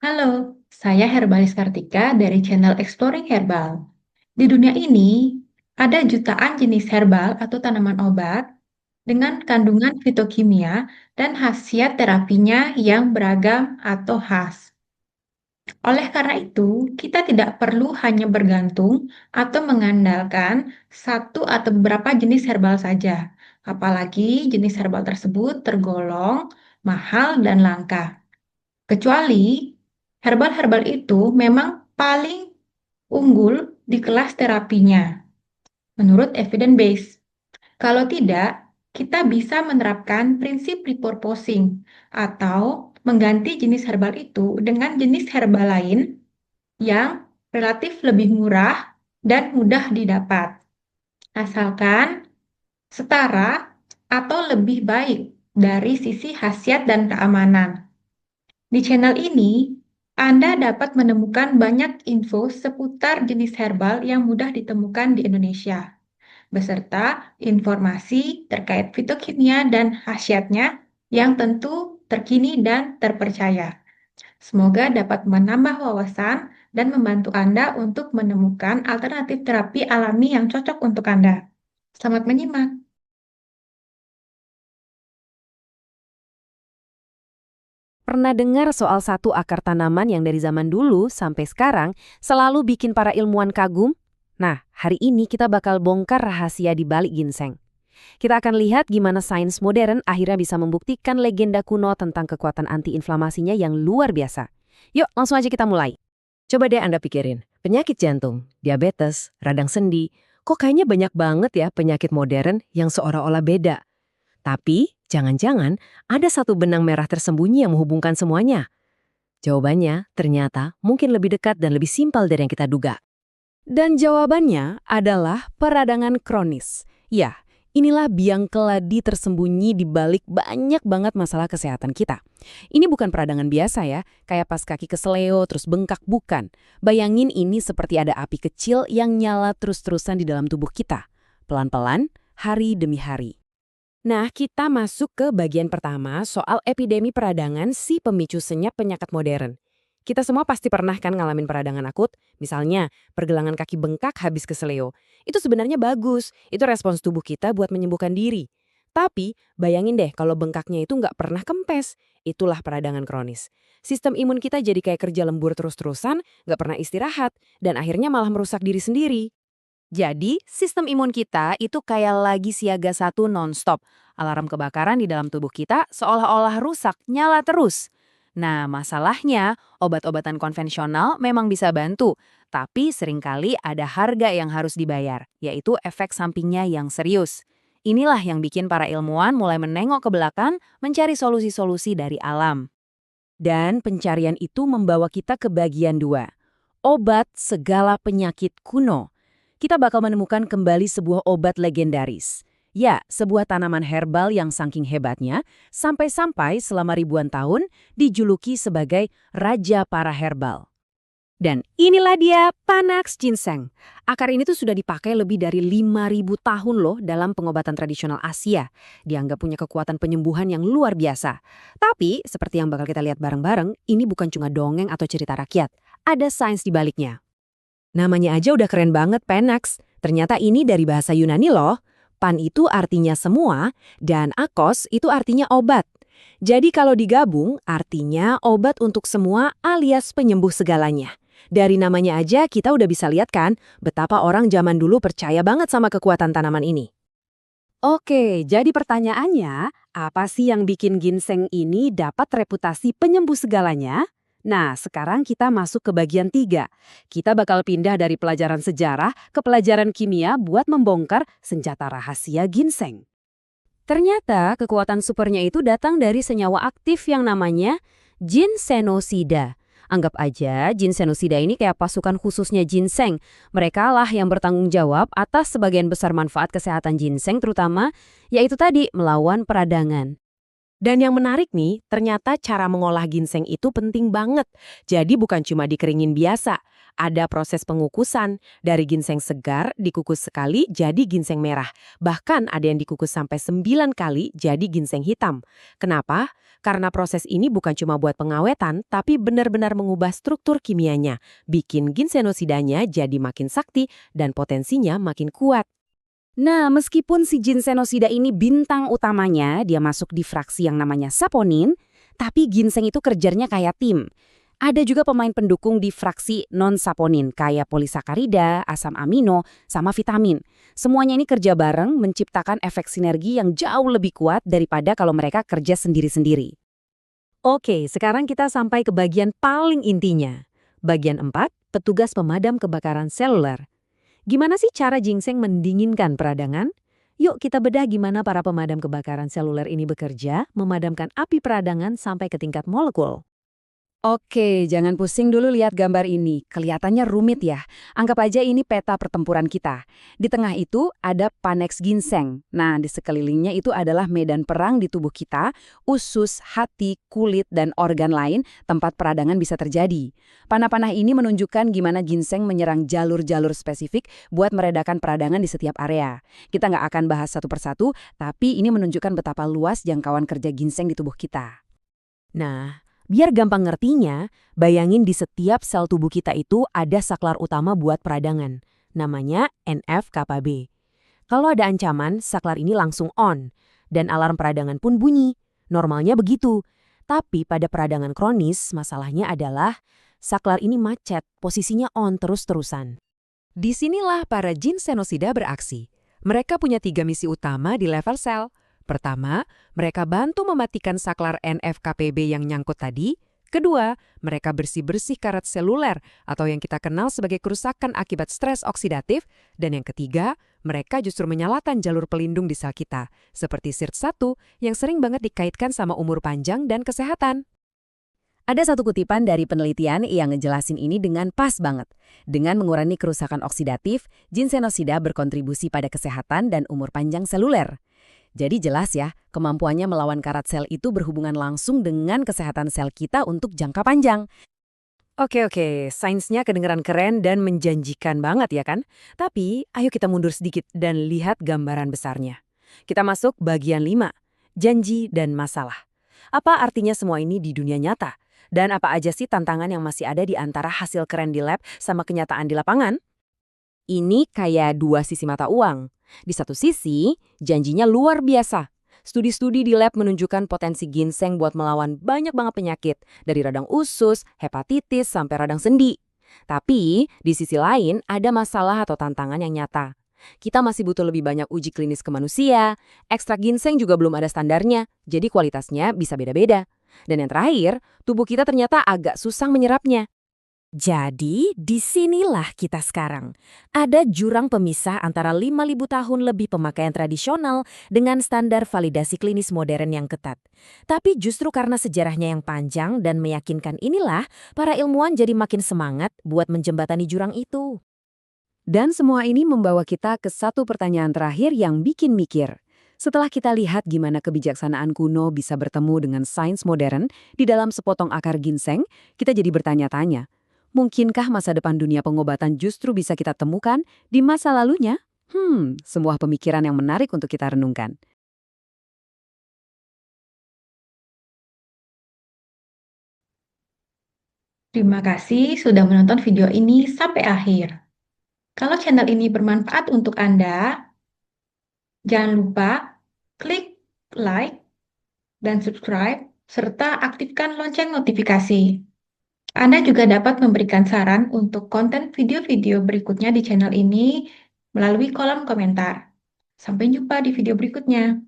Halo, saya Herbalis Kartika dari channel Exploring Herbal. Di dunia ini, ada jutaan jenis herbal atau tanaman obat dengan kandungan fitokimia dan khasiat terapinya yang beragam atau khas. Oleh karena itu, kita tidak perlu hanya bergantung atau mengandalkan satu atau beberapa jenis herbal saja, apalagi jenis herbal tersebut tergolong mahal dan langka. Kecuali herbal-herbal itu memang paling unggul di kelas terapinya, menurut evidence base. Kalau tidak, kita bisa menerapkan prinsip repurposing atau mengganti jenis herbal itu dengan jenis herbal lain yang relatif lebih murah dan mudah didapat, asalkan setara atau lebih baik dari sisi khasiat dan keamanan. Di channel ini, Anda dapat menemukan banyak info seputar jenis herbal yang mudah ditemukan di Indonesia, beserta informasi terkait fitokimia dan khasiatnya yang tentu terkini dan terpercaya. Semoga dapat menambah wawasan dan membantu Anda untuk menemukan alternatif terapi alami yang cocok untuk Anda. Selamat menyimak. Pernah dengar soal satu akar tanaman yang dari zaman dulu sampai sekarang selalu bikin para ilmuwan kagum? Nah, hari ini kita bakal bongkar rahasia di balik ginseng. Kita akan lihat gimana sains modern akhirnya bisa membuktikan legenda kuno tentang kekuatan antiinflamasinya yang luar biasa. Yuk, langsung aja kita mulai. Coba deh Anda pikirin, penyakit jantung, diabetes, radang sendi, kok kayaknya banyak banget ya penyakit modern yang seolah-olah beda. Tapi, jangan-jangan ada satu benang merah tersembunyi yang menghubungkan semuanya. Jawabannya ternyata mungkin lebih dekat dan lebih simpel dari yang kita duga. Dan jawabannya adalah peradangan kronis. Ya, inilah biang keladi tersembunyi di balik banyak banget masalah kesehatan kita. Ini bukan peradangan biasa ya, kayak pas kaki keseleo terus bengkak, bukan. Bayangin ini seperti ada api kecil yang nyala terus-terusan di dalam tubuh kita. Pelan-pelan, hari demi hari. Nah, kita masuk ke bagian pertama soal epidemi peradangan si pemicu senyap penyakit modern. Kita semua pasti pernah kan ngalamin peradangan akut, misalnya pergelangan kaki bengkak habis keseleo. Itu sebenarnya bagus, itu respons tubuh kita buat menyembuhkan diri. Tapi, bayangin deh kalau bengkaknya itu nggak pernah kempes, itulah peradangan kronis. Sistem imun kita jadi kayak kerja lembur terus-terusan, nggak pernah istirahat, dan akhirnya malah merusak diri sendiri. Jadi, sistem imun kita itu kayak lagi siaga satu nonstop. Alarm kebakaran di dalam tubuh kita seolah-olah rusak, nyala terus. Nah, masalahnya, obat-obatan konvensional memang bisa bantu, tapi seringkali ada harga yang harus dibayar, yaitu efek sampingnya yang serius. Inilah yang bikin para ilmuwan mulai menengok ke belakang, mencari solusi-solusi dari alam. Dan pencarian itu membawa kita ke bagian 2. Obat segala penyakit kuno. Kita bakal menemukan kembali sebuah obat legendaris. Ya, sebuah tanaman herbal yang saking hebatnya, sampai-sampai selama ribuan tahun dijuluki sebagai Raja para Herbal. Dan inilah dia Panax ginseng. Akar ini tuh sudah dipakai lebih dari 5.000 tahun loh dalam pengobatan tradisional Asia. Dianggap punya kekuatan penyembuhan yang luar biasa. Tapi, seperti yang bakal kita lihat bareng-bareng, ini bukan cuma dongeng atau cerita rakyat. Ada sains di baliknya. Namanya aja udah keren banget, Panax. Ternyata ini dari bahasa Yunani loh. Pan itu artinya semua, dan akos itu artinya obat. Jadi kalau digabung, artinya obat untuk semua alias penyembuh segalanya. Dari namanya aja kita udah bisa lihat kan, betapa orang zaman dulu percaya banget sama kekuatan tanaman ini. Oke, jadi pertanyaannya, apa sih yang bikin ginseng ini dapat reputasi penyembuh segalanya? Nah, sekarang kita masuk ke bagian 3. Kita bakal pindah dari pelajaran sejarah ke pelajaran kimia buat membongkar senjata rahasia ginseng. Ternyata kekuatan supernya itu datang dari senyawa aktif yang namanya ginsenosida. Anggap aja ginsenosida ini kayak pasukan khususnya ginseng. Mereka lah yang bertanggung jawab atas sebagian besar manfaat kesehatan ginseng terutama, yaitu tadi melawan peradangan. Dan yang menarik nih, ternyata cara mengolah ginseng itu penting banget. Jadi bukan cuma dikeringin biasa. Ada proses pengukusan, dari ginseng segar dikukus sekali jadi ginseng merah. Bahkan ada yang dikukus sampai 9 kali jadi ginseng hitam. Kenapa? Karena proses ini bukan cuma buat pengawetan, tapi benar-benar mengubah struktur kimianya, bikin ginseноsidanya jadi makin sakti dan potensinya makin kuat. Nah, meskipun si ginsenosida ini bintang utamanya, dia masuk di fraksi yang namanya saponin, tapi ginseng itu kerjanya kayak tim. Ada juga pemain pendukung di fraksi non-saponin, kayak polisakarida, asam amino, sama vitamin. Semuanya ini kerja bareng menciptakan efek sinergi yang jauh lebih kuat daripada kalau mereka kerja sendiri-sendiri. Oke, sekarang kita sampai ke bagian paling intinya. Bagian 4, petugas pemadam kebakaran seluler. Gimana sih cara ginseng mendinginkan peradangan? Yuk kita bedah gimana para pemadam kebakaran seluler ini bekerja, memadamkan api peradangan sampai ke tingkat molekul. Oke, jangan pusing dulu lihat gambar ini. Kelihatannya rumit ya. Anggap aja ini peta pertempuran kita. Di tengah itu ada Panax ginseng. Nah, di sekelilingnya itu adalah medan perang di tubuh kita, usus, hati, kulit, dan organ lain tempat peradangan bisa terjadi. Panah-panah ini menunjukkan gimana ginseng menyerang jalur-jalur spesifik buat meredakan peradangan di setiap area. Kita nggak akan bahas satu persatu, tapi ini menunjukkan betapa luas jangkauan kerja ginseng di tubuh kita. Nah, biar gampang ngertinya, bayangin di setiap sel tubuh kita itu ada saklar utama buat peradangan. Namanya NF-κB. Kalau ada ancaman, saklar ini langsung on. Dan alarm peradangan pun bunyi. Normalnya begitu. Tapi pada peradangan kronis, masalahnya adalah saklar ini macet, posisinya on terus-terusan. Disinilah para ginsenosida beraksi. Mereka punya 3 misi utama di level sel. Pertama, mereka bantu mematikan saklar NF-κB yang nyangkut tadi. Kedua, mereka bersih-bersih karat seluler atau yang kita kenal sebagai kerusakan akibat stres oksidatif. Dan yang ketiga, mereka justru menyalakan jalur pelindung di sel kita, seperti SIRT1 yang sering banget dikaitkan sama umur panjang dan kesehatan. Ada satu kutipan dari penelitian yang ngejelasin ini dengan pas banget. Dengan mengurangi kerusakan oksidatif, ginsenosida berkontribusi pada kesehatan dan umur panjang seluler. Jadi jelas ya, kemampuannya melawan karat sel itu berhubungan langsung dengan kesehatan sel kita untuk jangka panjang. Oke, sainsnya kedengeran keren dan menjanjikan banget ya kan? Tapi, ayo kita mundur sedikit dan lihat gambaran besarnya. Kita masuk bagian 5, janji dan masalah. Apa artinya semua ini di dunia nyata? Dan apa aja sih tantangan yang masih ada di antara hasil keren di lab sama kenyataan di lapangan? Ini kayak dua sisi mata uang. Di satu sisi, janjinya luar biasa. Studi-studi di lab menunjukkan potensi ginseng buat melawan banyak banget penyakit, dari radang usus, hepatitis, sampai radang sendi. Tapi, di sisi lain, ada masalah atau tantangan yang nyata. Kita masih butuh lebih banyak uji klinis ke manusia, ekstrak ginseng juga belum ada standarnya, jadi kualitasnya bisa beda-beda. Dan yang terakhir, tubuh kita ternyata agak susah menyerapnya. Jadi, disinilah kita sekarang. Ada jurang pemisah antara 5.000 tahun lebih pemakaian tradisional dengan standar validasi klinis modern yang ketat. Tapi justru karena sejarahnya yang panjang dan meyakinkan inilah, para ilmuwan jadi makin semangat buat menjembatani jurang itu. Dan semua ini membawa kita ke satu pertanyaan terakhir yang bikin mikir. Setelah kita lihat gimana kebijaksanaan kuno bisa bertemu dengan sains modern di dalam sepotong akar ginseng, kita jadi bertanya-tanya, mungkinkah masa depan dunia pengobatan justru bisa kita temukan di masa lalunya? Sebuah pemikiran yang menarik untuk kita renungkan. Terima kasih sudah menonton video ini sampai akhir. Kalau channel ini bermanfaat untuk Anda, jangan lupa klik like dan subscribe, serta aktifkan lonceng notifikasi. Anda juga dapat memberikan saran untuk konten video-video berikutnya di channel ini melalui kolom komentar. Sampai jumpa di video berikutnya.